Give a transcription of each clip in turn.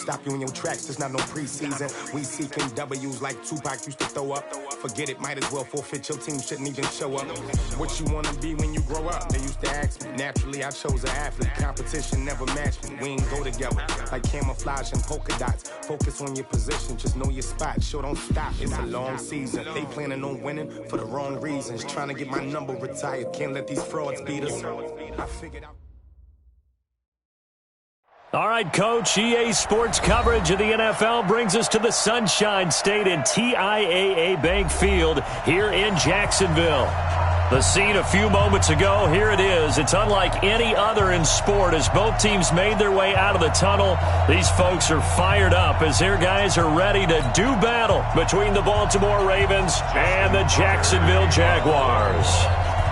stop you in your tracks. There's not no preseason. We seeking W's like Tupac used to throw up. Forget it, might as well forfeit. Your team shouldn't even show up. What you wanna be when you grow up? They used to ask me. Naturally, I chose an athlete. Competition never matched me. We ain't go together like camouflage and polka dots. Focus on your position, just know your spot. Sure, don't stop. It's a long season. They planning on winning for the wrong reasons. Trying to get my number retired. Can't let these frauds beat us. I figured out. All right, Coach, EA Sports coverage of the NFL brings us to the Sunshine State and TIAA Bank Field here in Jacksonville. The scene a few moments ago, here it is. It's unlike any other in sport as both teams made their way out of the tunnel. These folks are fired up as their guys are ready to do battle between the Baltimore Ravens and the Jacksonville Jaguars.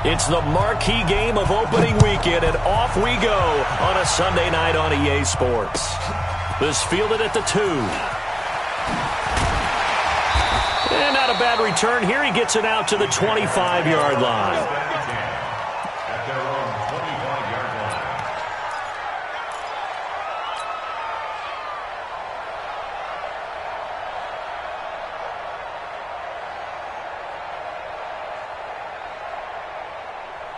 It's the marquee game of opening weekend, and off we go on a Sunday night on EA Sports. This fielded at the 2. And not a bad return here. He gets it out to the 25-yard line.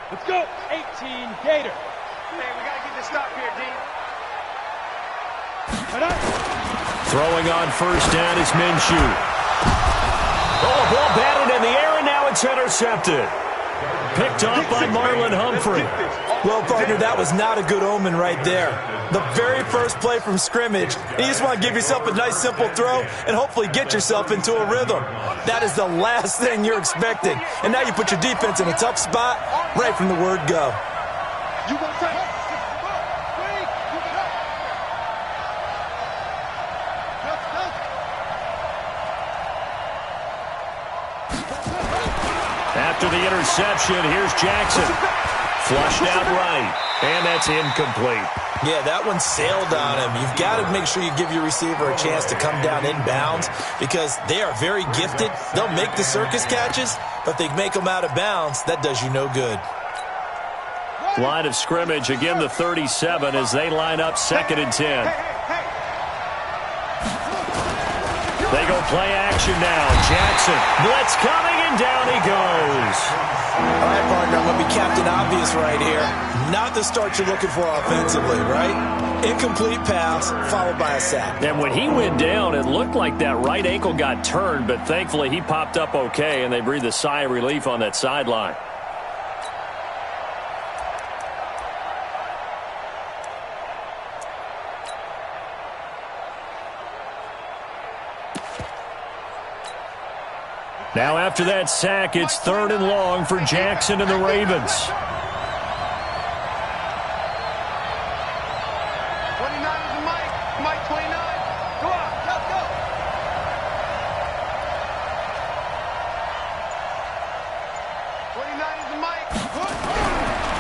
Let's go. 18 Gator. Hey, we got to get this stop here, D. Throwing on first down is Minshew. Oh, ball batted in the air, and now it's intercepted. Picked off by Marlon Humphrey. Well, partner, that was not a good omen right there. The very first play from scrimmage, you just want to give yourself a nice, simple throw and hopefully get yourself into a rhythm. That is the last thing you're expecting. And now you put your defense in a tough spot right from the word go. After the interception, here's Jackson. Flushed out right, and that's incomplete. Yeah, that one sailed on him. You've got to make sure you give your receiver a chance to come down inbounds because they are very gifted. They'll make the circus catches, but if they make them out of bounds, that does you no good. Line of scrimmage, again the 37 as they line up 2nd and 10. They go play action now. Jackson, blitz coming, and down he goes. All right, partner, I'm going to be Captain Obvious right here. Not the start you're looking for offensively, right? Incomplete pass followed by a sack. And when he went down, it looked like that right ankle got turned, but thankfully he popped up okay, and they breathed a sigh of relief on that sideline. Now after that sack, it's 3rd and long for Jackson and the Ravens. 29 is the Mike. Mike 29. Go on. Let's go. 29 is the Mike.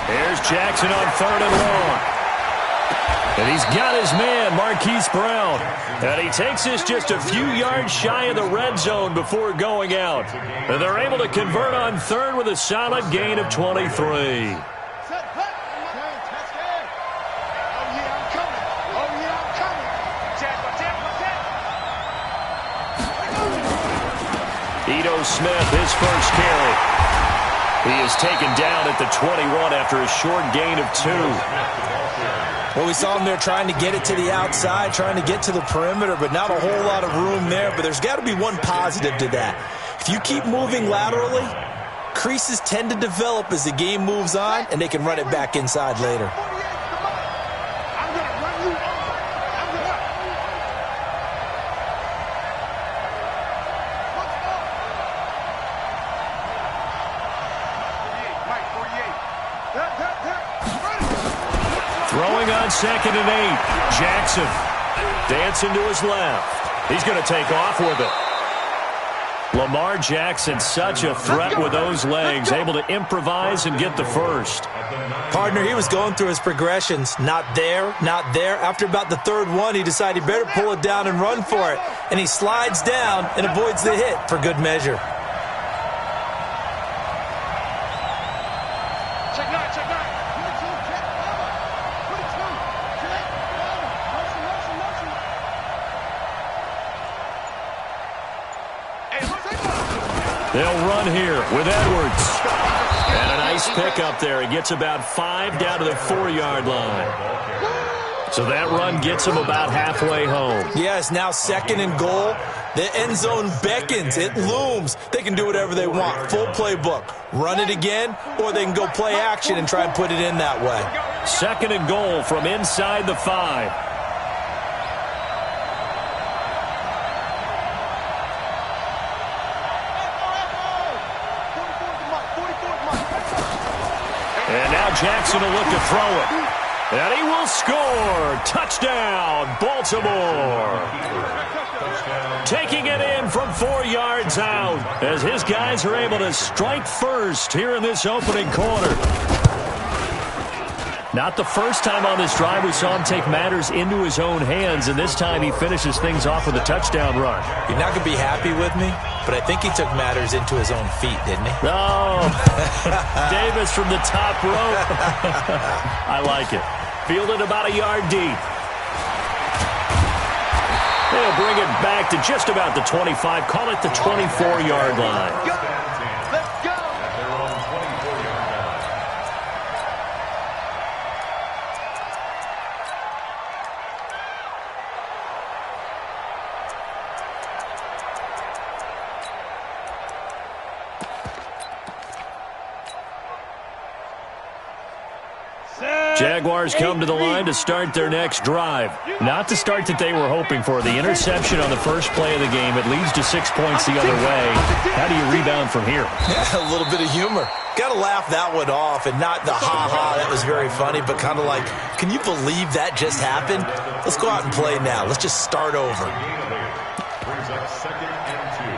Here's Jackson on 3rd and long. And he's got his man, Marquise Brown. And he takes this just a few yards shy of the red zone before going out. And they're able to convert on 3rd with a solid gain of 23. Ito Smith, his first carry. He is taken down at the 21 after a short gain of 2. Well, we saw him there trying to get it to the outside, trying to get to the perimeter, but not a whole lot of room there. But there's got to be one positive to that. If you keep moving laterally, creases tend to develop as the game moves on, and they can run it back inside later. Throwing on 2nd and 8. Jackson dancing to his left. He's going to take off with it. Lamar Jackson, such a threat with those legs, able to improvise and get the first. Partner, he was going through his progressions. Not there, not there. After about the 3rd one, he decided he better pull it down and run for it. And he slides down and avoids the hit for good measure. They'll run here with Edwards. And a nice pickup there. He gets about 5 down to the 4-yard line. So that run gets him about halfway home. Yes, now 2nd and goal. The end zone beckons. It looms. They can do whatever they want. Full playbook. Run it again, or they can go play action and try and put it in that way. 2nd and goal from inside the 5. And now Jackson will look to throw it. And he will score. Touchdown, Baltimore. Taking it in from 4 yards out as his guys are able to strike first here in this opening quarter. Not the first time on this drive we saw him take matters into his own hands, and this time he finishes things off with a touchdown run. You're not going to be happy with me, but I think he took matters into his own feet, didn't he? Oh, Davis from the top rope. I like it. Fielded about a yard deep. They'll bring it back to just about the 25. Call it the 24-yard line. Jaguars come to the line to start their next drive. Not the start that they were hoping for. The interception on the first play of the game. It leads to 6 points the other way. How do you rebound from here? Yeah, a little bit of humor. Got to laugh that one off, and not the ha-ha, that was very funny, but kind of like, can you believe that just happened? Let's go out and play now. Let's just start over. Brings up 2nd and 2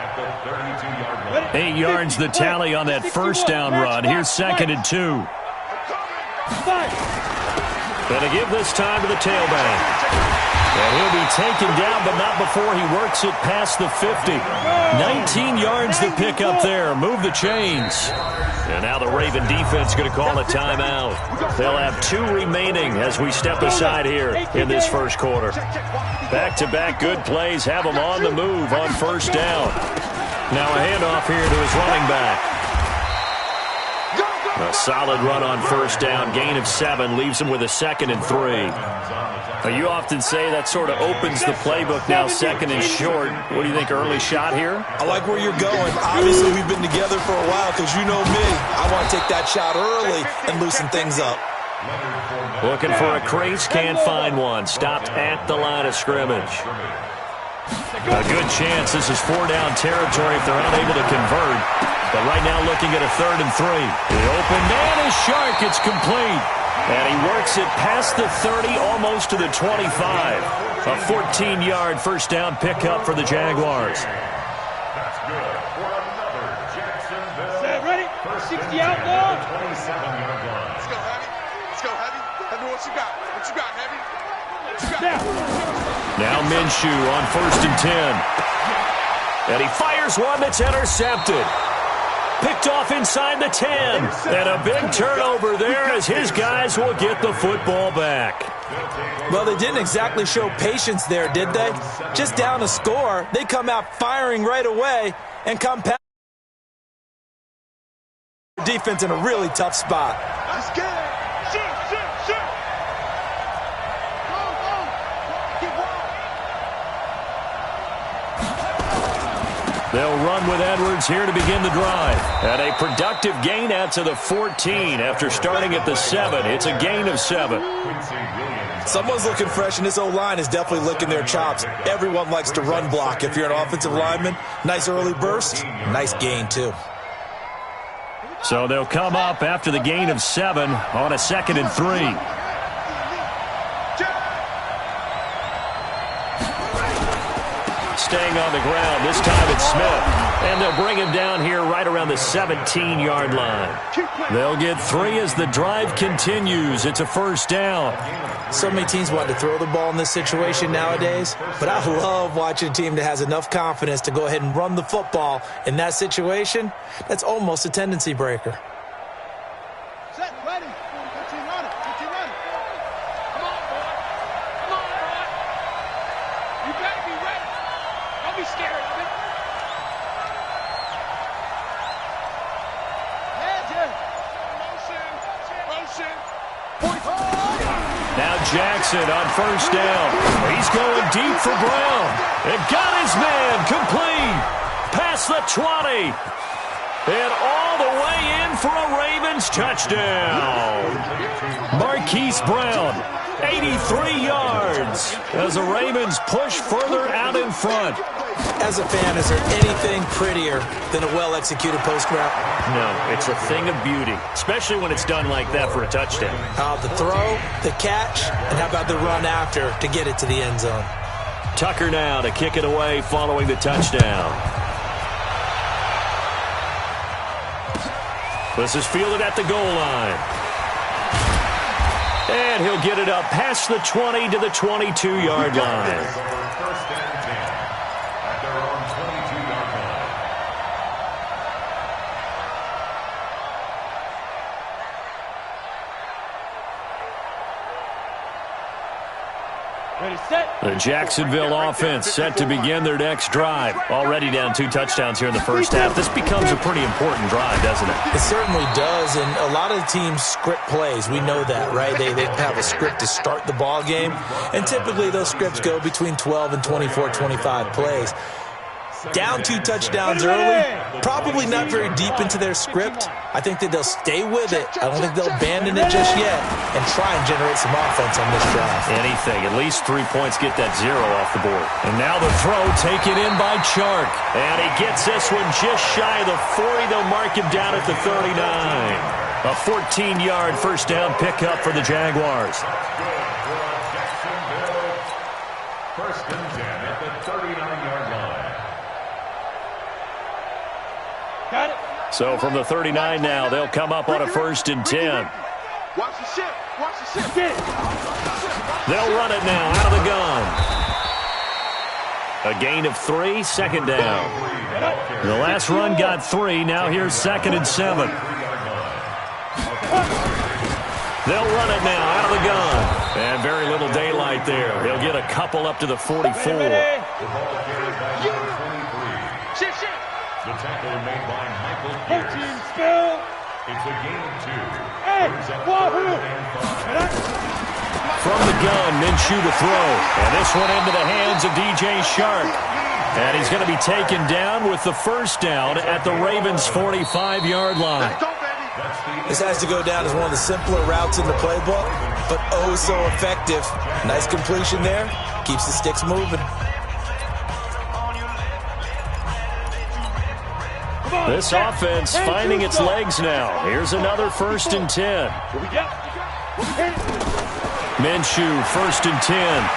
at the 32-yard line. 8 yards the tally on that first down run. Here's 2nd and 2. Gonna give this time to the tailback. And he'll be taken down, but not before he works it past the 50. 19 yards to pick up there. Move the chains. And now the Raven defense going to call a timeout. They'll have 2 remaining as we step aside here in this first quarter. Back-to-back good plays have them on the move on first down. Now a handoff here to his running back. A solid run on first down. Gain of 7 leaves him with a 2nd and 3. Now, you often say that sort of opens the playbook now, 2nd and short. What do you think, early shot here? I like where you're going. Obviously, we've been together for a while because you know me. I want to take that shot early and loosen things up. Looking for a crease, can't find one. Stopped at the line of scrimmage. A good chance this is 4-down territory if they're unable to convert. But right now looking at a 3rd and 3. The open man is Shark. It's complete. And he works it past the 30, almost to the 25. A 14-yard first down pickup for the Jaguars. That's good for another Jacksonville. Set, ready? 60 out long. 27-yard line. Let's go, Heavy. Let's go, Heavy. Heavy, what you got? What you got, Heavy? What you got? Now Minshew on 1st and 10. And he fires one that's intercepted. Picked off inside the 10. And a big turnover there as his guys will get the football back. Well, they didn't exactly show patience there, did they? Just down a score, they come out firing right away and come past defense in a really tough spot. Let's get it. Shoot. Go. Keep They'll run with Edwards here to begin the drive. And a productive gain out to the 14 after starting at the 7. It's a gain of 7. Someone's looking fresh, and this O-line is definitely licking their chops. Everyone likes to run block if you're an offensive lineman. Nice early burst. Nice gain, too. So they'll come up after the gain of 7 on a 2nd and 3. Staying on the ground. This time it's Smith. And they'll bring him down here right around the 17-yard line. They'll get 3 as the drive continues. It's a first down. So many teams want to throw the ball in this situation nowadays, but I love watching a team that has enough confidence to go ahead and run the football in that situation. That's almost a tendency breaker. Set, ready. 15 running. Come on, boy. You better be ready. Don't be scared of it. Jackson on first down. He's going deep for Brown. It got his man complete. Past the 20. And all the way in for a Ravens touchdown. Marquise Brown, 83 yards as the Ravens push further out in front. As a fan, is there anything prettier than a well-executed post route? No, it's a thing of beauty, especially when it's done like that for a touchdown. The throw, the catch, and how about the run after to get it to the end zone? Tucker now to kick it away following the touchdown. This is fielded at the goal line. And he'll get it up past the 20 to the 22-yard line. The Jacksonville offense set to begin their next drive. Already down 2 touchdowns here in the first half. This becomes a pretty important drive, doesn't it? It certainly does, and a lot of the teams script plays. We know that, right? They have a script to start the ball game, and typically those scripts go between 12 and 24, 25 plays. Down 2 touchdowns early, probably not very deep into their script. I think that they'll stay with it. I don't think they'll abandon it just yet and try and generate some offense on this drive. Anything. At least 3 points get that 0 off the board. And now the throw taken in by Chark. And he gets this one just shy of the 40. They'll mark him down at the 39. A 14-yard first down pickup for the Jaguars. First and 10 at the 39-yard line. Got it. So from the 39 now, they'll come up on a first and 10. Watch the ship. Watch the ship. Get it. They'll run it now out of the gun. A gain of 3, second down. The last run got 3. Now here's 2nd and 7. They'll run it now out of the gun. And very little daylight there. He'll get a couple up to the 44. Ship. The tackle made by Michael Whole Pierce. team spill. It's a gain of 2. Hey, wahoo. From the gun, Minshew to throw. And this one into the hands of DJ Chark. And he's going to be taken down with the first down at the Ravens' 45-yard line. Let's go, baby. This has to go down as one of the simpler routes in the playbook, but oh so effective. Nice completion there. Keeps the sticks moving. This offense finding its legs now. Here's another first and 10. Minshew, first and 10.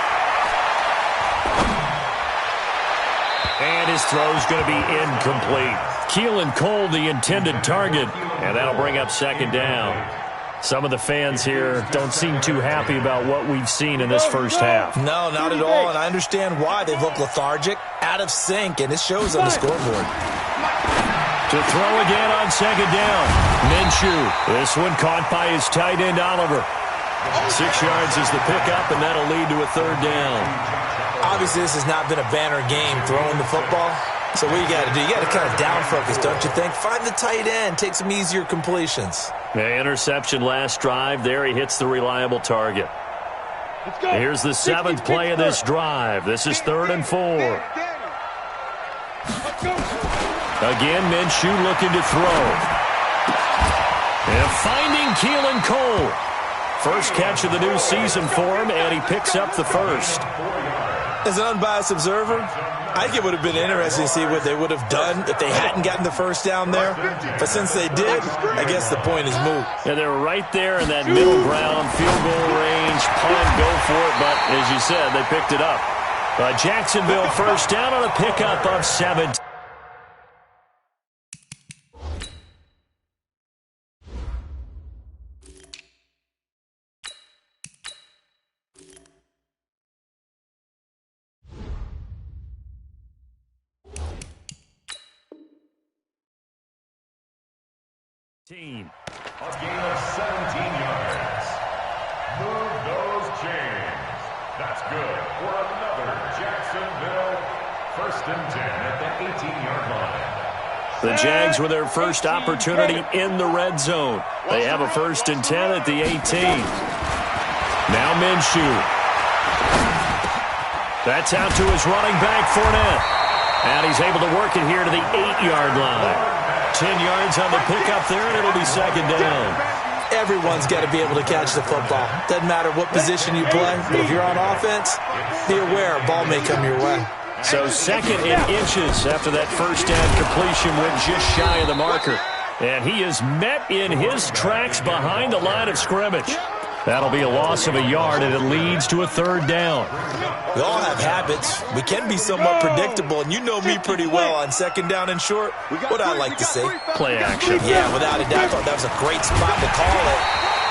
And his throw's going to be incomplete. Keelan Cole, the intended target. And that'll bring up second down. Some of the fans here don't seem too happy about what we've seen in this first half. No, not at all, and I understand why. They've looked lethargic, out of sync, and it shows on the scoreboard. To throw again on second down. Minshew. This one caught by his tight end, Oliver. 6 yards is the pickup, and that'll lead to a third down. Obviously, this has not been a banner game throwing the football. So what you got to do, you got to kind of down focus, don't you think? Find the tight end, take some easier completions. The interception last drive. There he hits the reliable target. Let's go. Here's the 7th play of this drive. This is 3rd and 4. Let's go. Again, Minshew looking to throw. And finding Keelan Cole. First catch of the new season for him, and he picks up the first. As an unbiased observer, I think it would have been interesting to see what they would have done if they hadn't gotten the first down there. But since they did, I guess the point is moot. And they're right there in that middle ground, field goal range, punt, go for it. But as you said, they picked it up. Jacksonville first down on a pickup of 7. A gain of 17 yards. Move those chains. That's good for another Jacksonville first and 10 at the 18-yard line. The Jags with their first opportunity in the red zone. They have a first and 10 at the 18. Now Minshew. That's out to his running back, Fournette. And he's able to work it here to the 8-yard line. 10 yards on the pickup there, and it'll be second down. Everyone's got to be able to catch the football. Doesn't matter what position you play, but if you're on offense, be aware a ball may come your way. So second and inches after that first down completion went just shy of the marker. And he is met in his tracks behind the line of scrimmage. That'll be a loss of a yard, and it leads to a third down. We all have habits. We can be somewhat predictable, and you know me pretty well on second down and short. What I like to say? Play action. Yeah, without a doubt. I thought that was a great spot to call it.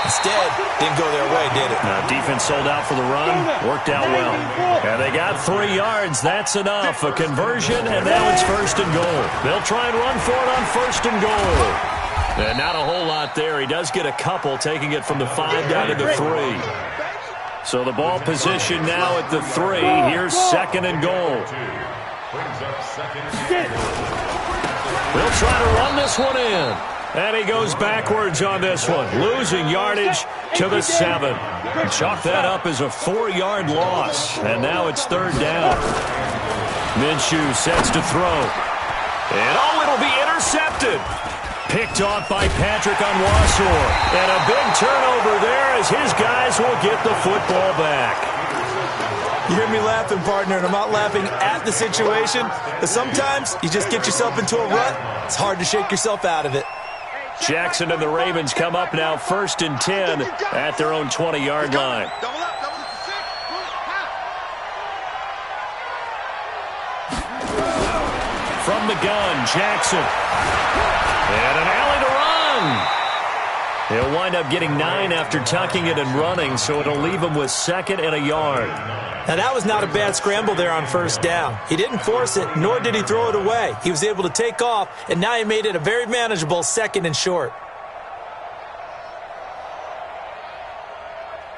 Instead, didn't go their way, did it? Now, defense sold out for the run. Worked out well. And they got 3 yards. That's enough. A conversion, and now it's first and goal. They'll try and run for it on first and goal. And not a whole lot there. He does get a couple, taking it from the 5 down to the 3. So the ball position now at the 3. Here's second and goal. They'll try to run this one in. And he goes backwards on this one, losing yardage to the 7. Chalk that up as a 4-yard loss. And now it's third down. Minshew sets to throw. And it'll be intercepted. Picked off by Patrick Onwuasor. And a big turnover there as his guys will get the football back. You hear me laughing, partner, and I'm not laughing at the situation. But sometimes you just get yourself into a rut. It's hard to shake yourself out of it. Jackson and the Ravens come up now first and 10 at their own 20-yard line. From the gun, Jackson. And an alley to run. He'll wind up getting 9 after tucking it and running, so it'll leave him with second and a yard. Now, that was not a bad scramble there on first down. He didn't force it, nor did he throw it away. He was able to take off, and now he made it a very manageable second and short.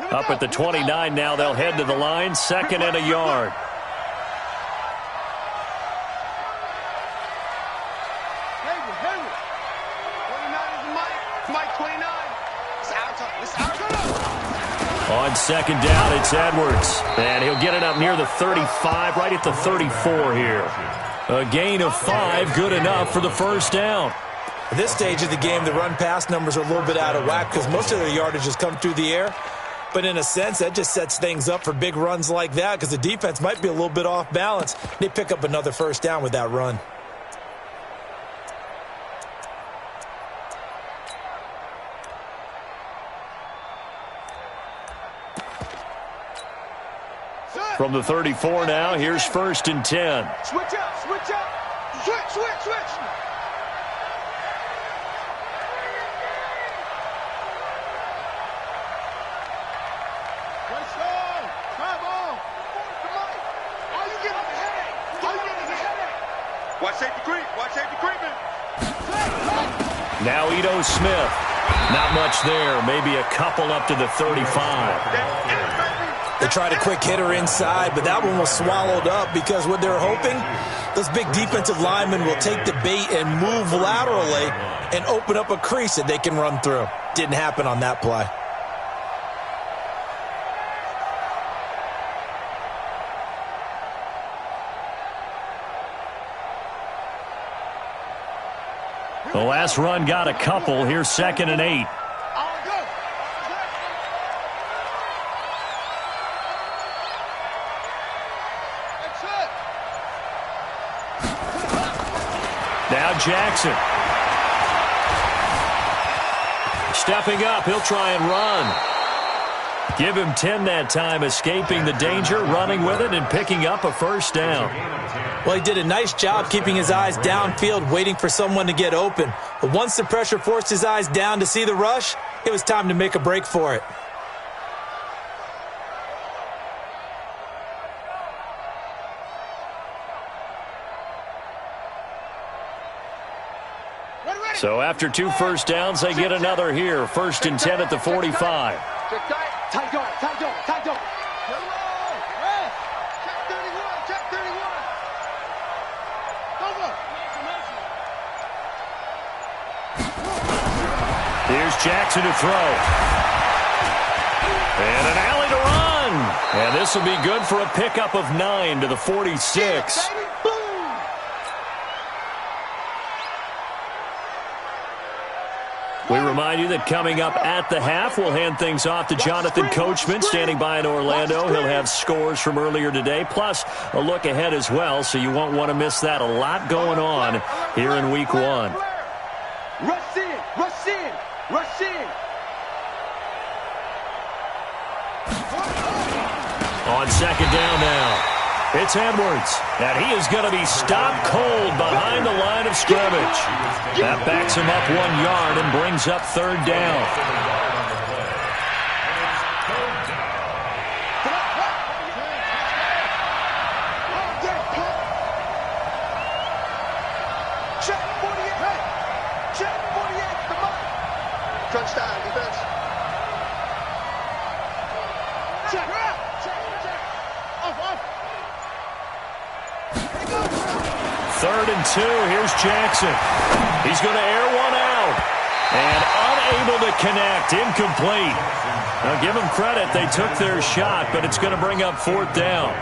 Up at the 29 now, they'll head to the line, second and a yard. On second down, it's Edwards. And he'll get it up near the 35, right at the 34 here. A gain of 5, good enough for the first down. At this stage of the game, the run-pass numbers are a little bit out of whack because most of their yardage has come through the air. But in a sense, that just sets things up for big runs like that because the defense might be a little bit off balance. They pick up another first down with that run. From the 34 now, here's first and 10. Switch up, switch up. Switch. Let's go. Come on. All you get is a headache. Watch safety creeping. Now Ito Smith. Not much there. Maybe a couple up to the 35. They tried a quick hitter inside, but that one was swallowed up because what they're hoping, those big defensive linemen will take the bait and move laterally and open up a crease that they can run through. Didn't happen on that play. The last run got a couple. Here's second and 8. Now Jackson. Stepping up, he'll try and run. Give him 10 that time, escaping the danger, running with it, and picking up a first down. Well, he did a nice job keeping his eyes downfield, waiting for someone to get open. But once the pressure forced his eyes down to see the rush, it was time to make a break for it. So after 2 first downs, they get another here. First and 10 at the 45. Tight door. Check 31. Here's Jackson to throw. And an alley to And this will be good for a pickup of 9 to the 46. We remind you that coming up at the half, we'll hand things off to Jonathan Coachman, standing by in Orlando. He'll have scores from earlier today, plus a look ahead as well, so you won't want to miss that. A lot going on here in Week 1. Rush in, rush in, rush in. On second down now. It's Edwards, and he is going to be stopped cold behind the line of scrimmage. That backs him up 1 yard and brings up third down. Check 48. Check 48. Come on. Touchdown defense. Check. Off. Third and 2. Here's Jackson. He's going to air one out. And unable to connect. Incomplete. Now, give them credit. They took their shot, but it's going to bring up fourth down.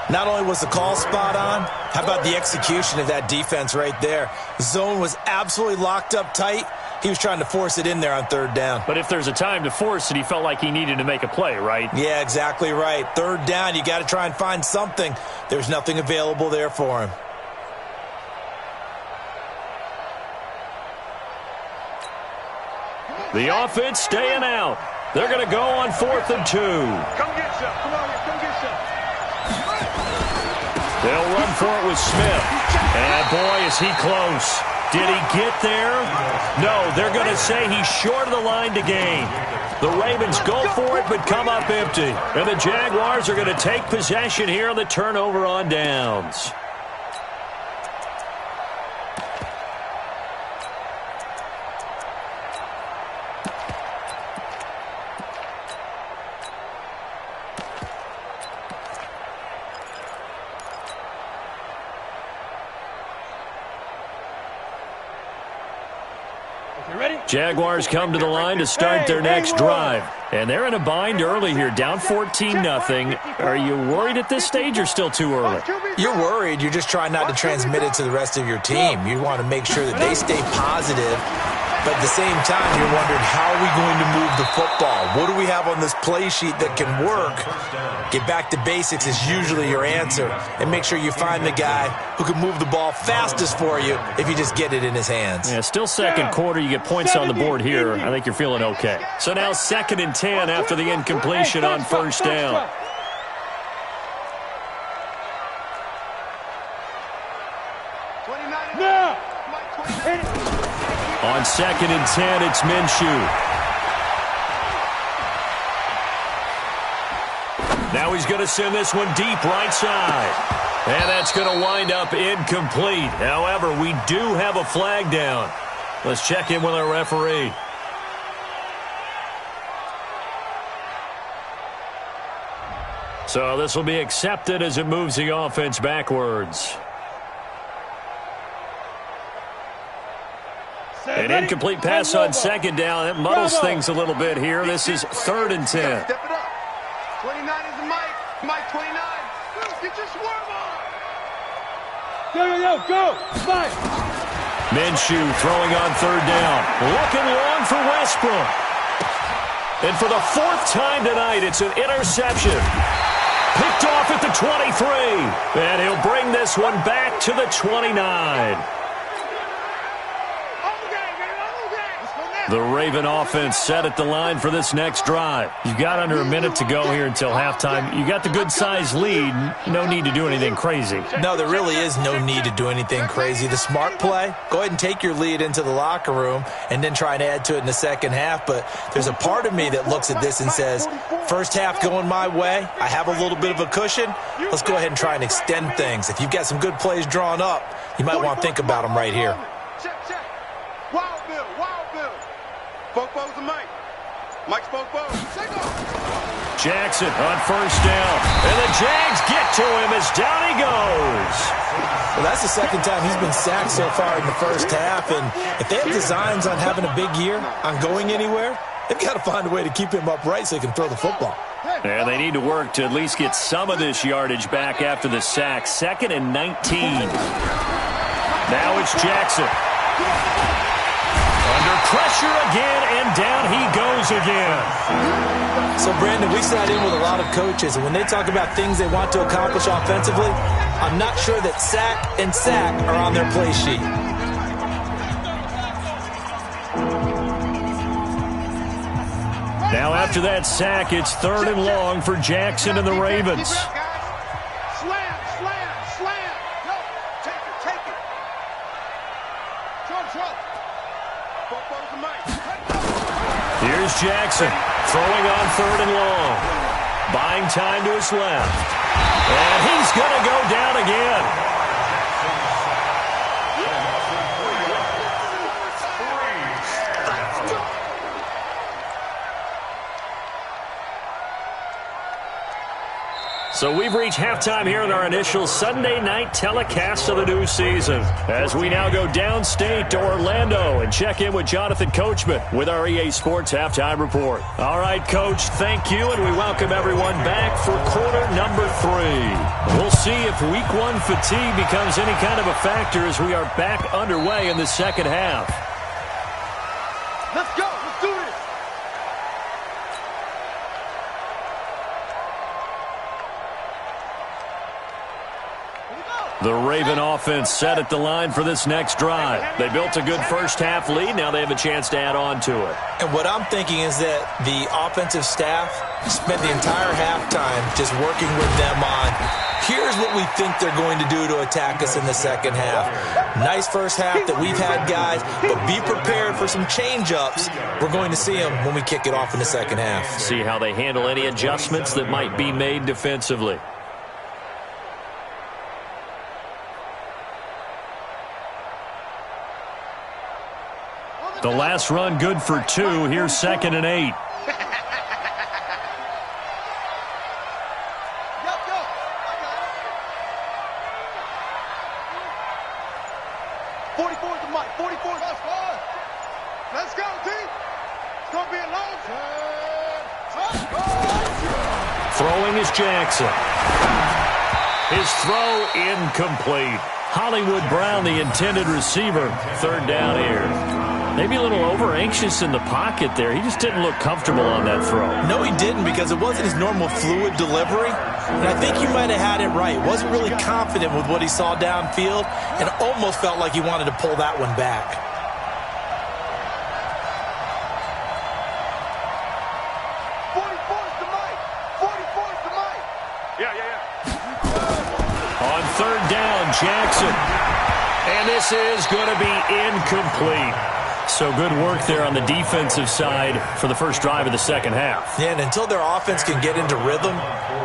Not only was the call spot on, how about the execution of that defense right there? Zone was absolutely locked up tight. He was trying to force it in there on third down. But if there's a time to force it, he felt like he needed to make a play, right? Yeah, exactly right. Third down, you got to try and find something. There's nothing available there for him. The offense staying out. They're going to go on 4th and 2. Come get some. Come on, come get some. They'll run for it with Smith. And boy, is he close. Did he get there? No, they're going to say he's short of the line to gain. The Ravens go for it but come up empty. And the Jaguars are going to take possession here on the turnover on downs. Jaguars come to the line to start their next drive. And they're in a bind early here, down 14-0. Are you worried at this stage or still too early? You're worried. You're just trying not to transmit it to the rest of your team. You want to make sure that they stay positive. But at the same time, you're wondering, how are we going to move the football? What do we have on this play sheet that can work? Get back to basics is usually your answer. And make sure you find the guy who can move the ball fastest for you if you just get it in his hands. Yeah, still second quarter. You get points on the board here. I think you're feeling okay. So now 2nd and 10 after the incompletion on first down. On 2nd and 10, it's Minshew. Now he's going to send this one deep right side. And that's going to wind up incomplete. However, we do have a flag down. Let's check in with our referee. So this will be accepted as it moves the offense backwards. An incomplete pass on second down. It muddles things a little bit here. This is 3rd and 10. Step it up. 29 is the Mike. Mike 29. Get your swerve on. Go. Five. Minshew throwing on 3rd down. Looking long for Westbrook. And for the 4th time tonight, it's an interception. Picked off at the 23. And he'll bring this one back to the 29. The Raven offense set at the line for this next drive. You've got under a minute to go here until halftime. You got the good-sized lead. No need to do anything crazy. No, there really is no need to do anything crazy. The smart play, go ahead and take your lead into the locker room and then try and add to it in the second half. But there's a part of me that looks at this and says, first half going my way, I have a little bit of a cushion. Let's go ahead and try and extend things. If you've got some good plays drawn up, you might want to think about them right here. Check. Wild Bill. Spoke to Mike. Mike spoke. Jackson on first down. And the Jags get to him as down he goes. Well, that's the second time he's been sacked so far in the first half. And if they have designs on having a big year, on going anywhere, they've got to find a way to keep him upright so he can throw the football. And they need to work to at least get some of this yardage back after the sack. 2nd and 19. Now it's Jackson. Under pressure again, and down he goes again. So, Brandon, we sat in with a lot of coaches, and when they talk about things they want to accomplish offensively, I'm not sure that sack and sack are on their play sheet. Now after that sack, it's 3rd and long for Jackson and the Ravens. Slam, slam, slam. Go. Take it, take it. Show. Here's Jackson throwing on 3rd and long. Buying time to his left. And he's going to go down again. So we've reached halftime here in our initial Sunday night telecast of the new season, as we now go downstate to Orlando and check in with Jonathan Coachman with our EA Sports Halftime Report. All right, Coach, thank you, and we welcome everyone back for quarter number 3. We'll see if week 1 fatigue becomes any kind of a factor as we are back underway in the second half. Let's go. Let's do this. The Raven offense set at the line for this next drive. They built a good first half lead. Now they have a chance to add on to it. And what I'm thinking is that the offensive staff spent the entire halftime just working with them on, here's what we think they're going to do to attack us in the second half. Nice first half that we've had, guys, but be prepared for some change-ups. We're going to see them when we kick it off in the second half. See how they handle any adjustments that might be made defensively. The last run good for 2. Here's 2nd and 8. Go. 44 is the mic. 44 is us. Let's go, team. It's going to be a long time. Throwing is Jackson. His throw incomplete. Hollywood Brown, the intended receiver. 3rd down here. Maybe a little over-anxious in the pocket there. He just didn't look comfortable on that throw. No, he didn't, because it wasn't his normal fluid delivery. And I think he might have had it right. Wasn't really confident with what he saw downfield and almost felt like he wanted to pull that one back. On 3rd down, Jackson. And this is going to be incomplete. So good work there on the defensive side for the first drive of the second half. Yeah, and until their offense can get into rhythm,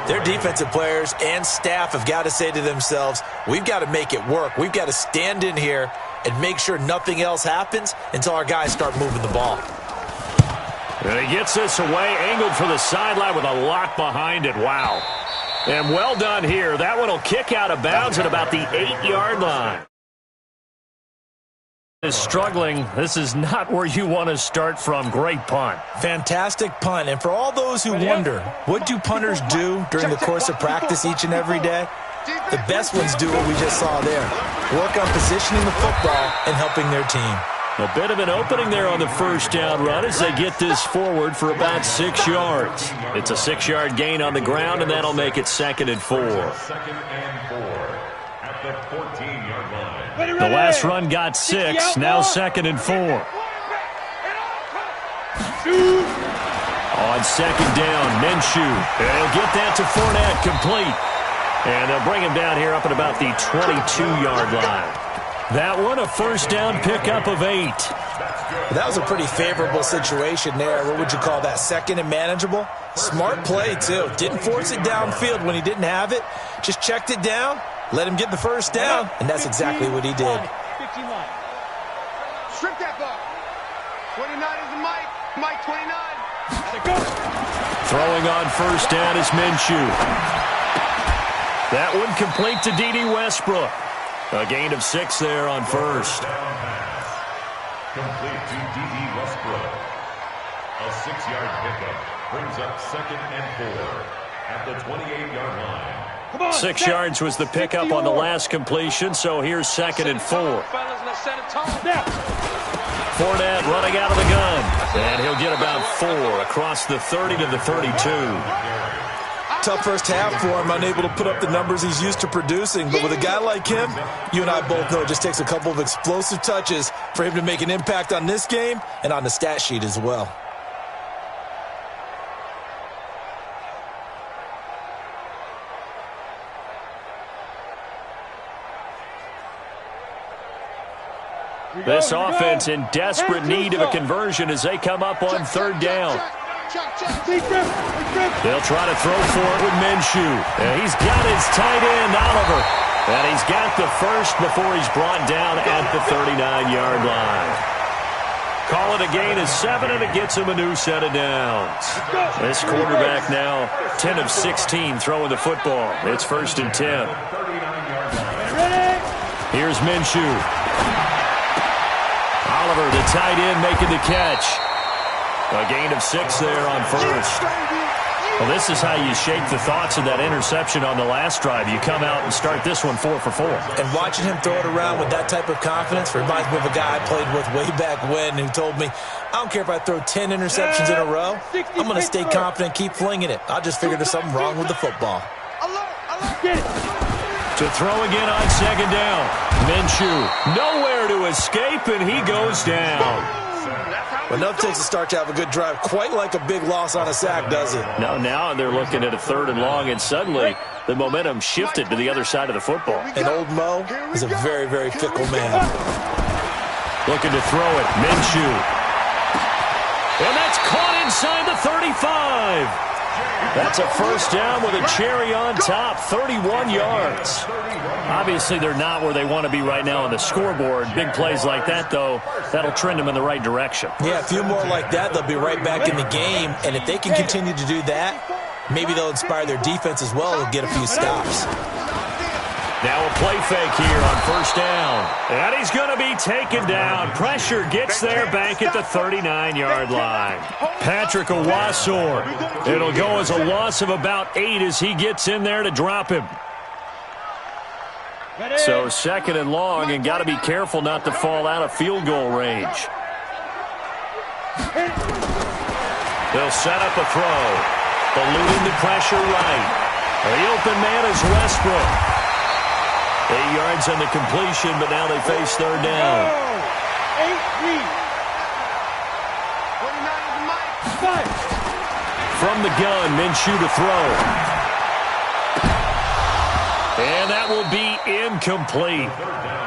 their defensive players and staff have got to say to themselves, we've got to make it work. We've got to stand in here and make sure nothing else happens until our guys start moving the ball. And he gets this away, angled for the sideline with a lot behind it. Wow. And well done here. That one will kick out of bounds at about the 8-yard line. Is struggling. This is not where you want to start from. Great punt. Fantastic punt. And for all those who wonder, what do punters do during the course of practice each and every day? The best ones do what we just saw there. Work on positioning the football and helping their team. A bit of an opening there on the first down run as they get this forward for about 6 yards. It's a 6-yard gain on the ground, and that'll make it 2nd and 4. 2nd and 4 at the 14-yard line. The last run got 6, now 2nd and 4. On 2nd down, Minshew. And he'll get that to Fournette, complete. And they'll bring him down here up at about the 22-yard line. That one, a first down pickup of 8. That was a pretty favorable situation there. What would you call that? 2nd and manageable? Smart play, too. Didn't force it downfield when he didn't have it. Just checked it down, let him get the first down, and that's exactly what he did. Strip that ball. 29 is the mic. Mike 29. Throwing on first down is Minshew. That one complete to D.D. Westbrook. A gain of 6 there on first. Complete to D.D. Westbrook. A 6-yard pickup. brings up 2nd and 4 at the 28-yard line. 6 yards was the pickup on the last completion, so here's 2nd and 4. Fournette running out of the gun, and he'll get about 4 across the 30 to the 32. Tough first half for him, unable to put up the numbers he's used to producing. But with a guy like him, you and I both know it just takes a couple of explosive touches for him to make an impact on this game and on the stat sheet as well. This offense in desperate need of a conversion as they come up on 3rd down. They'll try to throw for it with Minshew. And he's got his tight end, Oliver. And he's got the first before he's brought down at the 39-yard line. Call it a gain of 7, and it gets him a new set of downs. This quarterback now 10 of 16 throwing the football. It's 1st and 10. Here's Minshew. Oliver, the tight end, making the catch. A gain of 6 there on 1st. Well, this is how you shake the thoughts of that interception on the last drive. You come out and start this one 4 for 4. And watching him throw it around with that type of confidence reminds me of a guy I played with way back when who told me, I don't care if I throw 10 interceptions in a row. I'm going to stay confident, keep flinging it. I just figured there's something wrong with the football. To throw again on 2nd down. Minshew nowhere to escape, and he goes down. Enough takes a start to have a good drive. Quite like a big loss on a sack, does it? No, now they're looking at a 3rd and long, and suddenly the momentum shifted to the other side of the football. And old Mo is a very, very fickle man. Looking to throw it. Minshew. And that's caught inside the 35. That's a 1st down with a cherry on top, 31 yards. Obviously, they're not where they want to be right now on the scoreboard. Big plays like that, though, that'll trend them in the right direction. Yeah, a few more like that, they'll be right back in the game. And if they can continue to do that, maybe they'll inspire their defense as well and get a few stops. Now a play fake here on 1st down. And he's going to be taken down. Pressure gets there back at the 39-yard line. Patrick Owasor. It'll go as a loss of about 8 as he gets in there to drop him. So 2nd and long, and got to be careful not to fall out of field goal range. They'll set up a throw. Eluding the pressure right. The open man is Westbrook. 8 yards on the completion, but now they face 3rd down. 8-3. From the gun, Minshew to throw. And that will be incomplete.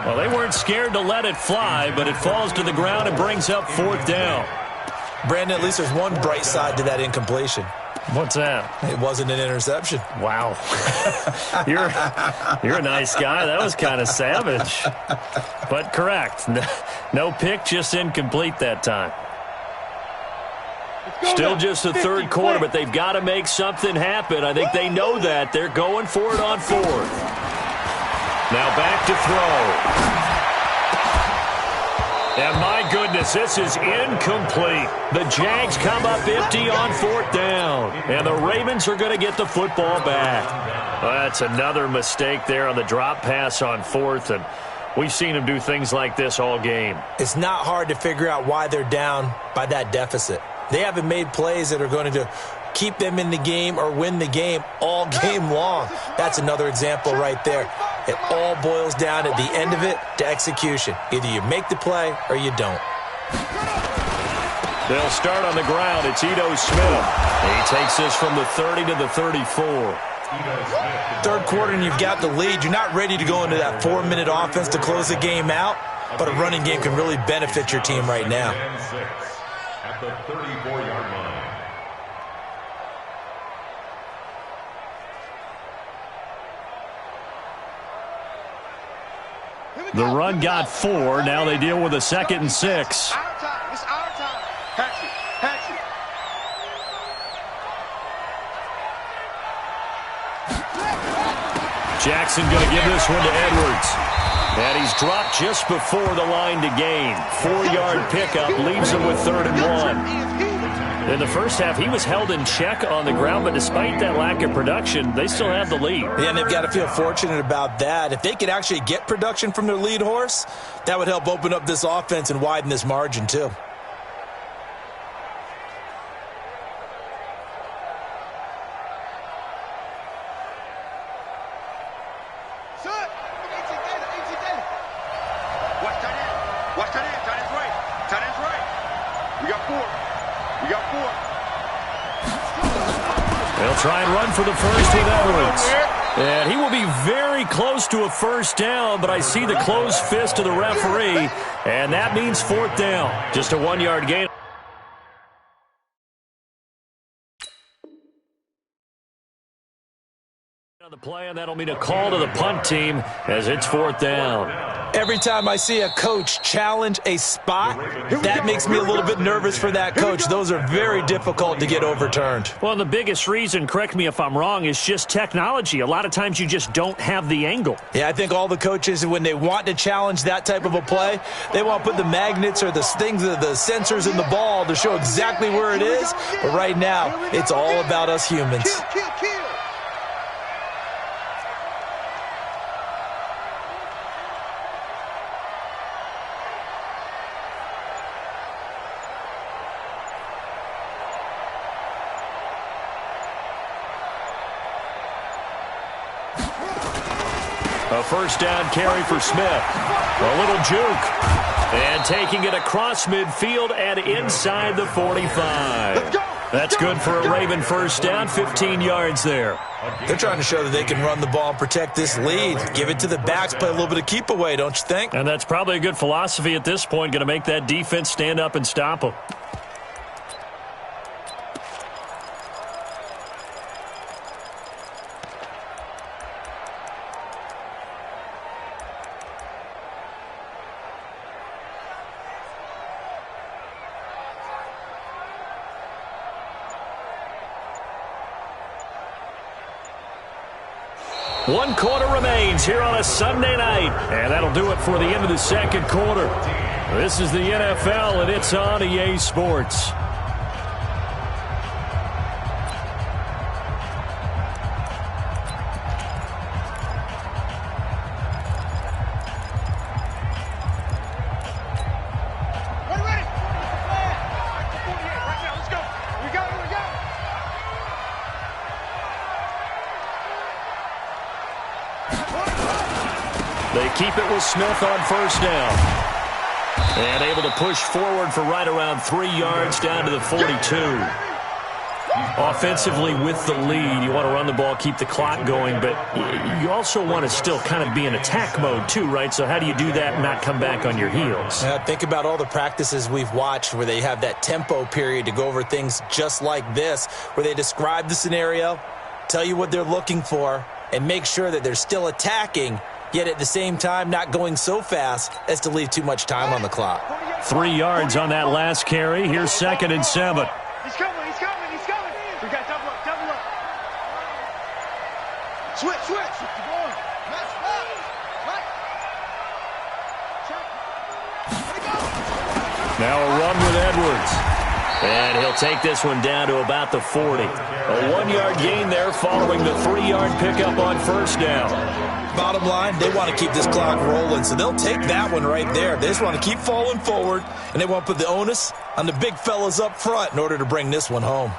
Well, they weren't scared to let it fly, but it falls to the ground and brings up 4th down. Brandon, at least there's one bright side to that incompletion. What's that? It wasn't an interception. Wow. You're a nice guy. That was kind of savage. But correct. No pick, just incomplete that time. Still just the 3rd quarter, but they've got to make something happen. I think they know that. They're going for it on 4th. Now back to throw. And my goodness, this is incomplete. The Jags come up empty on 4th down. And the Ravens are going to get the football back. Well, that's another mistake there on the drop pass on 4th. And we've seen them do things like this all game. It's not hard to figure out why they're down by that deficit. They haven't made plays that are going to keep them in the game or win the game all game long. That's another example right there. It all boils down at the end of it to execution. Either you make the play or you don't. They'll start on the ground. It's Ito Smith. He takes this from the 30 to the 34. 3rd quarter and you've got the lead. You're not ready to go into that 4-minute offense to close the game out, but a running game can really benefit your team right now. At the 34-yard line. The run got 4. Now they deal with a 2nd and 6. Our time. It's our time. Patch it. Jackson going to give this one to Edwards. And he's dropped just before the line to gain. 4-yard pickup leaves him with 3rd and 1. In the first half, he was held in check on the ground, but despite that lack of production, they still have the lead. Yeah, and they've got to feel fortunate about that. If they could actually get production from their lead horse, that would help open up this offense and widen this margin too. They'll try and run for the first with Edwards. And he will be very close to a first down, but I see the closed fist of the referee, and that means fourth down. Just a 1-yard gain. On the play, and that'll mean a call to the punt team as it's fourth down. Every time I see a coach challenge a spot, that makes me a little bit nervous for that coach. Those are very difficult to get overturned. Well, the biggest reason, correct me if I'm wrong, is just technology. A lot of times you just don't have the angle. Yeah, I think all the coaches, when they want to challenge that type of a play, they want to put the magnets or the things, the sensors in the ball to show exactly where it is. But right now, it's all about us humans. A first down carry for Smith. A little juke. And taking it across midfield and inside the 45. That's good for a Raven first down, 15 yards there. They're trying to show that they can run the ball and protect this lead. Give it to the backs, play a little bit of keep away, don't you think? And that's probably a good philosophy at this point, going to make that defense stand up and stop them. One quarter remains here on a Sunday night, and that'll do it for the end of the second quarter. This is the NFL, and it's on EA Sports. They keep it with Smith on first down. And able to push forward for right around 3 yards down to the 42. Offensively with the lead, you want to run the ball, keep the clock going, but you also want to still kind of be in attack mode too, right? So how do you do that and not come back on your heels? Yeah, think about all the practices we've watched where they have that tempo period to go over things just like this, where they describe the scenario, tell you what they're looking for, and make sure that they're still attacking, yet at the same time not going so fast as to leave too much time on the clock. 3 yards on that last carry. Here's 2nd and 7. He's coming. We got double up. Switch. Now a run with Edwards. And he'll take this one down to about the 40. A 1-yard gain there following the 3-yard pickup on first down. Bottom line, they want to keep this clock rolling, so they'll take that one right there. They just want to keep falling forward, and they want to put the onus on the big fellas up front in order to bring this one home.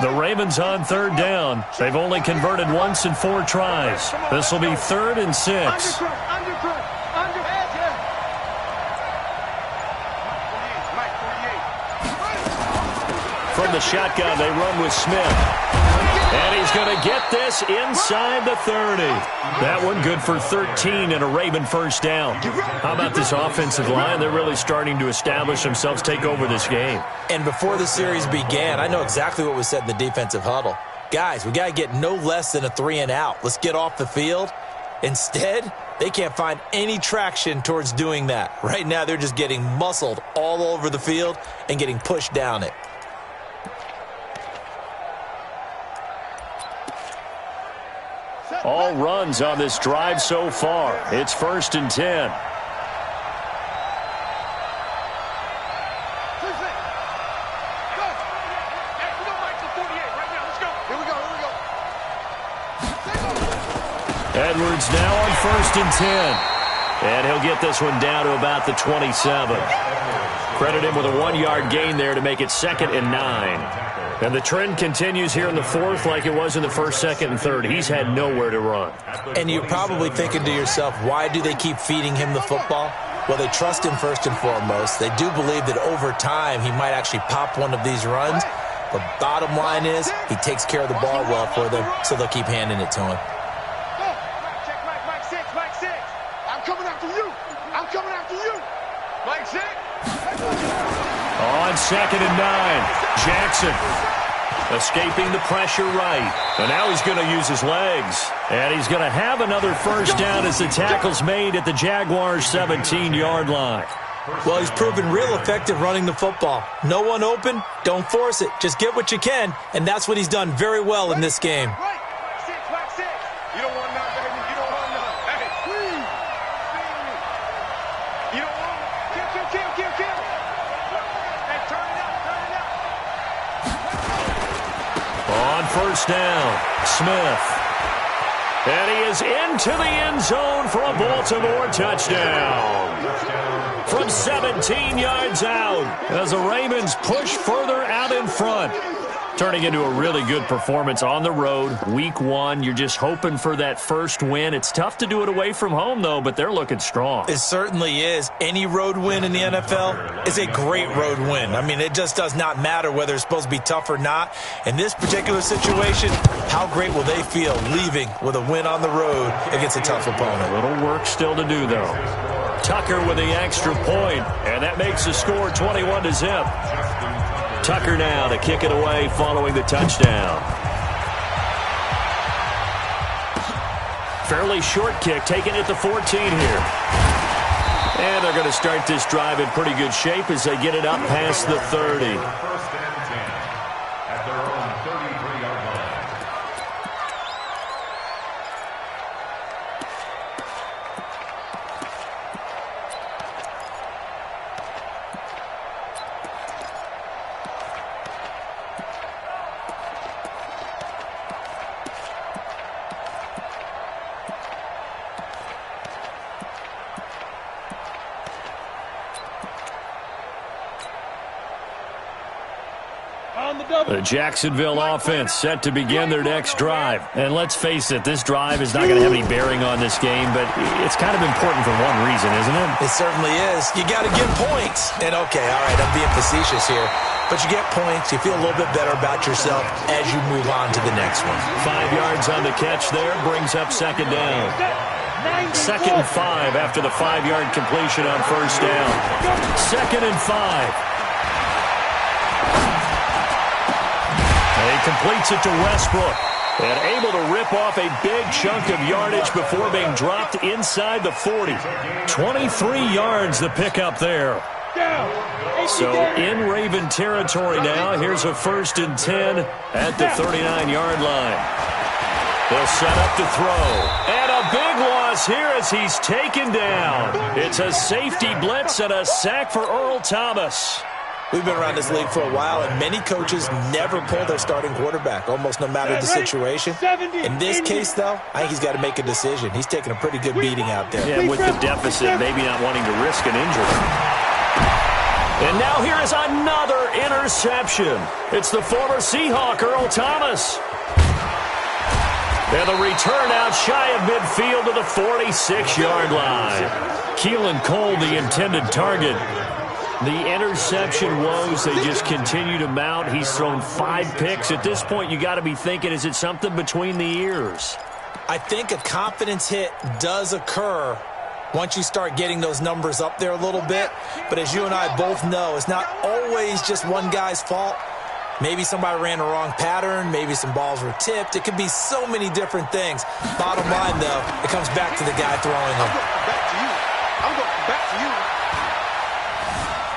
The Ravens on third down. They've only converted once in 4 tries. This will be 3rd and 6. From the shotgun, they run with Smith. And he's going to get this inside the 30. That one good for 13 and a Raven first down. How about this offensive line? They're really starting to establish themselves, take over this game. And before the series began, I know exactly what was said in the defensive huddle. Guys, we got to get no less than a 3 and out. Let's get off the field. Instead, they can't find any traction towards doing that. Right now, they're just getting muscled all over the field and getting pushed down it. all runs on this drive so far. It's 1st and 10. Edwards now on 1st and 10. And he'll get this one down to about the 27. Credit him with a 1-yard gain there to make it 2nd and 9. And the trend continues here in the 4th like it was in the 1st, 2nd, and 3rd. He's had nowhere to run. And you're probably thinking to yourself, why do they keep feeding him the football? Well, they trust him first and foremost. They do believe that over time he might actually pop one of these runs. But bottom line is he takes care of the ball well for them, so they'll keep handing it to him. On 2nd and 9, Jackson escaping the pressure right. And now he's going to use his legs. And he's going to have another first down as the tackle's made at the Jaguars' 17-yard line. Well, he's proven real effective running the football. No one open, don't force it. Just get what you can, and that's what he's done very well in this game. You don't want none, baby. You don't want none. Hey, please. You don't want kill. Hey, turn it up. On 1st down, Smith. And he is into the end zone for a Baltimore touchdown. From 17 yards out as the Ravens push further out in front. Turning into a really good performance on the road. Week 1, you're just hoping for that first win. It's tough to do it away from home, though, but they're looking strong. It certainly is. Any road win in the NFL is a great road win. I mean, it just does not matter whether it's supposed to be tough or not. In this particular situation, how great will they feel leaving with a win on the road against a tough opponent? A little work still to do, though. Tucker with the extra point, and that makes the score 21-0. Tucker now to kick it away following the touchdown. Fairly short kick, taken at the 14 here. And they're going to start this drive in pretty good shape as they get it up past the 30. 1st and 10 at their own 33-yard line. The Jacksonville offense set to begin their next drive. And let's face it, this drive is not going to have any bearing on this game, but it's kind of important for one reason, isn't it? It certainly is. You got to get points. And okay, all right, I'm being facetious here. But you get points, you feel a little bit better about yourself as you move on to the next one. 5 yards on the catch there, brings up 2nd down. 2nd and 5 after the 5-yard completion on 1st down. 2nd and 5. He completes it to Westbrook. And able to rip off a big chunk of yardage before being dropped inside the 40. 23 yards the pickup there. So in Raven territory now. Here's a 1st and 10 at the 39-yard line. They'll set up to throw. And a big loss here as he's taken down. It's a safety blitz and a sack for Earl Thomas. We've been around this league for a while, and many coaches never pull their starting quarterback, almost no matter the situation. In this case, though, I think he's got to make a decision. He's taking a pretty good beating out there. Yeah, with the deficit, maybe not wanting to risk an injury. And now here is another interception. It's the former Seahawk, Earl Thomas. And the return out shy of midfield to the 46-yard line. Keelan Cole, the intended target. The interception woes, they just continue to mount. He's thrown 5 picks. At this point, you got to be thinking, is it something between the ears? I think a confidence hit does occur once you start getting those numbers up there a little bit. But as you and I both know, it's not always just one guy's fault. Maybe somebody ran the wrong pattern. Maybe some balls were tipped. It could be so many different things. Bottom line, though, it comes back to the guy throwing them. I'm going back to you.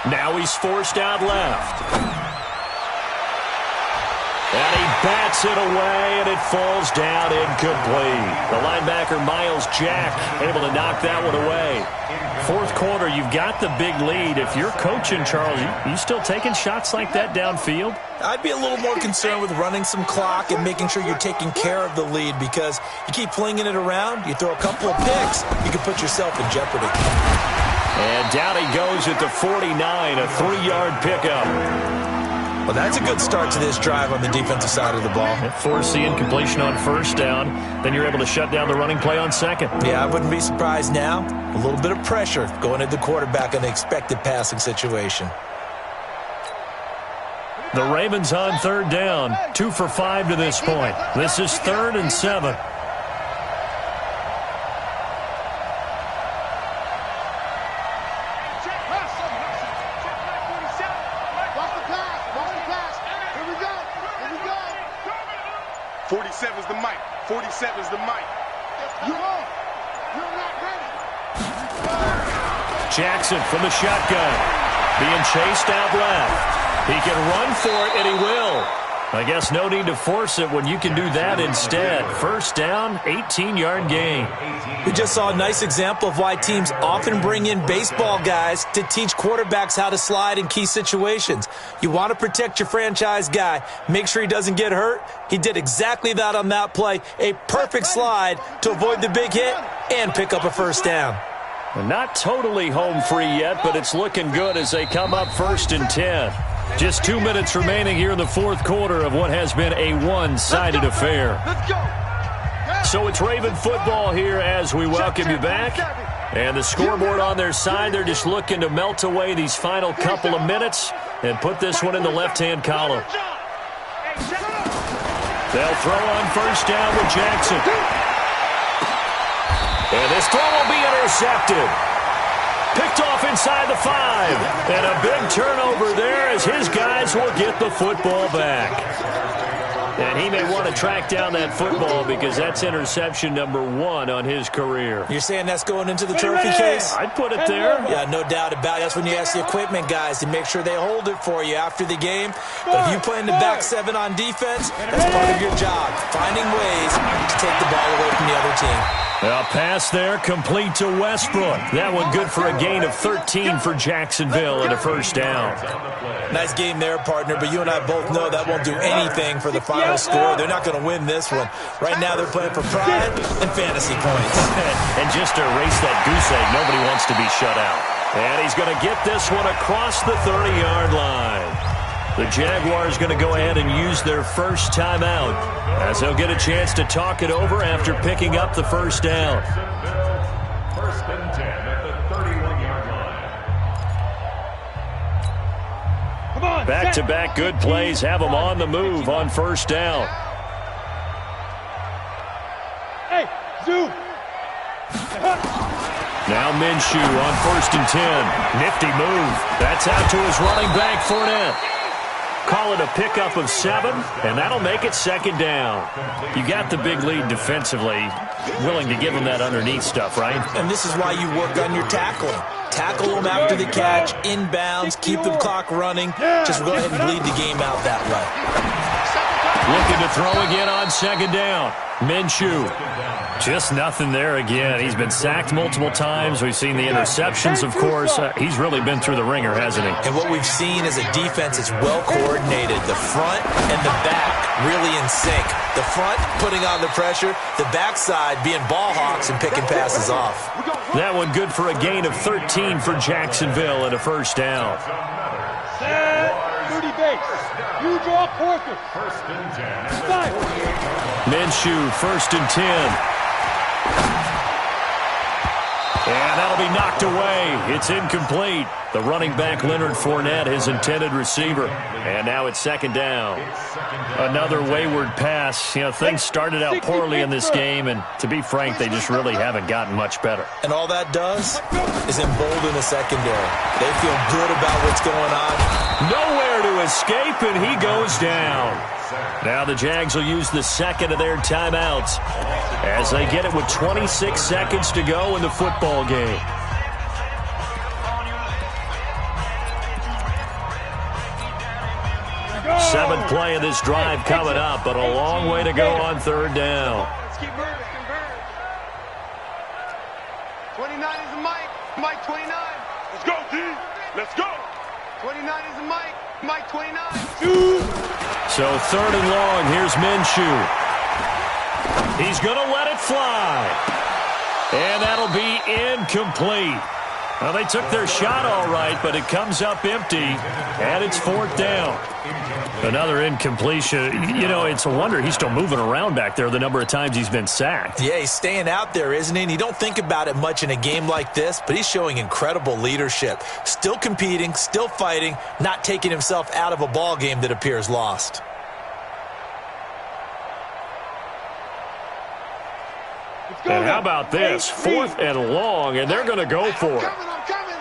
Now he's forced out left. And he bats it away, and it falls down incomplete. The linebacker, Miles Jack, able to knock that one away. Fourth quarter, you've got the big lead. If you're coaching, Charles, you still taking shots like that downfield? I'd be a little more concerned with running some clock and making sure you're taking care of the lead, because you keep flinging it around, you throw a couple of picks, you can put yourself in jeopardy. And down he goes at the 49, a 3-yard pickup. Well, that's a good start to this drive on the defensive side of the ball. Force the incompletion on first down. Then you're able to shut down the running play on second. Yeah, I wouldn't be surprised now. A little bit of pressure going at the quarterback in the expected passing situation. The Ravens on third down. 2 for 5 to this point. This is 3rd and 7. Is the mic. 47 is the mic. You're not ready. Jackson from the shotgun. Being chased out left. He can run for it, and he will. I guess no need to force it when you can do that instead. First down, 18-yard gain. We just saw a nice example of why teams often bring in baseball guys to teach quarterbacks how to slide in key situations. You want to protect your franchise guy. Make sure he doesn't get hurt. He did exactly that on that play. A perfect slide to avoid the big hit and pick up a first down. Well, not totally home free yet, but it's looking good as they come up 1st and 10. Just 2 minutes remaining here in the fourth quarter of what has been a one-sided affair. So it's Raven football here as we welcome you back. And the scoreboard on their side, they're just looking to melt away these final couple of minutes and put this one in the left-hand column. They'll throw on first down with Jackson. And this throw will be intercepted. Picked off inside the 5. And a big turnover there as his guys will get the football back. And he may want to track down that football because that's interception number 1 on his career. You're saying that's going into the trophy case? I'd put it there. Yeah, no doubt about it. That's when you ask the equipment guys to make sure they hold it for you after the game. But if you play in the back 7 on defense, that's part of your job. Finding ways to take the ball away from the other team. A pass there, complete to Westbrook. That one good for a gain of 13 for Jacksonville and a first down. Nice game there, partner, but you and I both know that won't do anything for the final score. They're not going to win this one. Right now they're playing for pride and fantasy points. And just to erase that goose egg, nobody wants to be shut out. And he's going to get this one across the 30-yard line. The Jaguars going to go ahead and use their first timeout as they'll get a chance to talk it over after picking up the first down. 1st and 10 at the 31-yard line. Come on, Back-to-back good plays have them on the move on first down. Hey, Zoo. Now Minshew on 1st and 10. Nifty move. That's out to his running back, Fournette. Call it a pickup of 7, and that'll make it 2nd down. You got the big lead defensively. Willing to give them that underneath stuff, right? And this is why you work on your tackling. Tackle them after the catch, inbounds, keep the clock running. Just go ahead and bleed the game out that way. Looking to throw again on 2nd down. Minshew. Just nothing there again. He's been sacked multiple times. We've seen the interceptions, of course. He's really been through the ringer, hasn't he? And what we've seen is a defense that's well coordinated. The front and the back really in sync. The front putting on the pressure, the backside being ball hawks and picking passes off. That one good for a gain of 13 for Jacksonville and a first down. Set. 30 base. You draw quarter. 1st and 10. Five. Minshew, 1st and 10. And that'll be knocked away. It's incomplete. The running back, Leonard Fournette, his intended receiver. And now it's 2nd down. Another wayward pass. You know, things started out poorly in this game, and to be frank, they just really haven't gotten much better. And all that does is embolden the secondary. They feel good about what's going on. Nowhere to escape, and he goes down. Now the Jags will use the 2nd of their timeouts as they get it with 26 seconds to go in the football game. Seventh play of this drive coming up, but a long way to go on third down. Let's keep moving. 29 is the Mike. Mike 29. Let's go, D. Let's go. 29 is the Mike. Mike 29. So third and long, here's Minshew. He's going to let it fly. And that'll be incomplete. Well, they took their shot all right, but it comes up empty, and it's fourth down. Another incompletion. You know, it's a wonder he's still moving around back there the number of times he's been sacked. Yeah, he's staying out there, isn't he? And you don't think about it much in a game like this, but he's showing incredible leadership. Still competing, still fighting, not taking himself out of a ball game that appears lost. And how about this? Fourth and long, and they're going to go for it. I'm coming.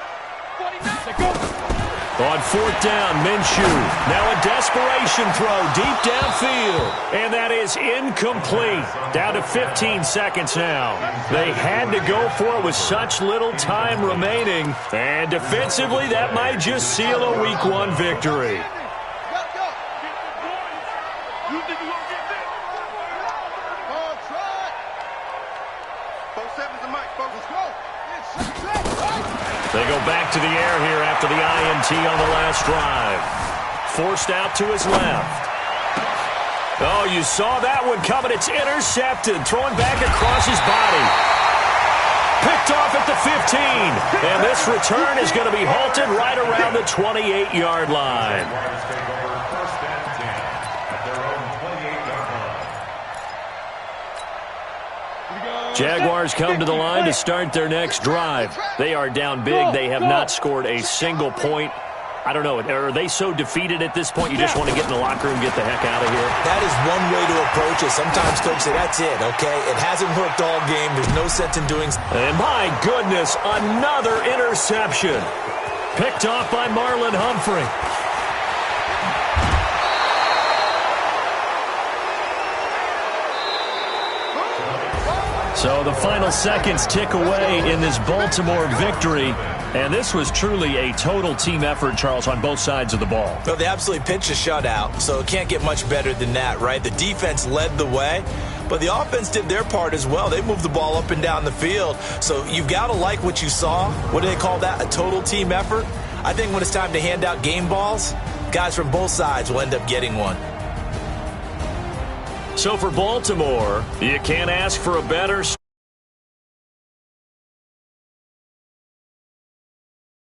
49. Go. On fourth down, Minshew. Now a desperation throw deep downfield. And that is incomplete. Down to 15 seconds now. They had to go for it with such little time remaining. And defensively, that might just seal a Week 1 victory. They go back to the air here after the INT on the last drive. Forced out to his left. Oh, you saw that one coming. It's intercepted. Throwing back across his body. Picked off at the 15. And this return is going to be halted right around the 28-yard line. Jaguars come to the line to start their next drive. They are down big. They have not scored a single point. I don't know. Are they so defeated at this point you just want to get in the locker room and get the heck out of here? That is one way to approach it. Sometimes coaches say, that's it, okay? It hasn't worked all game. There's no sense in doing... And my goodness, another interception. Picked off by Marlon Humphrey. So the final seconds tick away in this Baltimore victory. And this was truly a total team effort, Charles, on both sides of the ball. Well, they absolutely pitched a shutout, so it can't get much better than that, right? The defense led the way, but the offense did their part as well. They moved the ball up and down the field. So you've got to like what you saw. What do they call that? A total team effort? I think when it's time to hand out game balls, guys from both sides will end up getting one. So for Baltimore, you can't ask for a better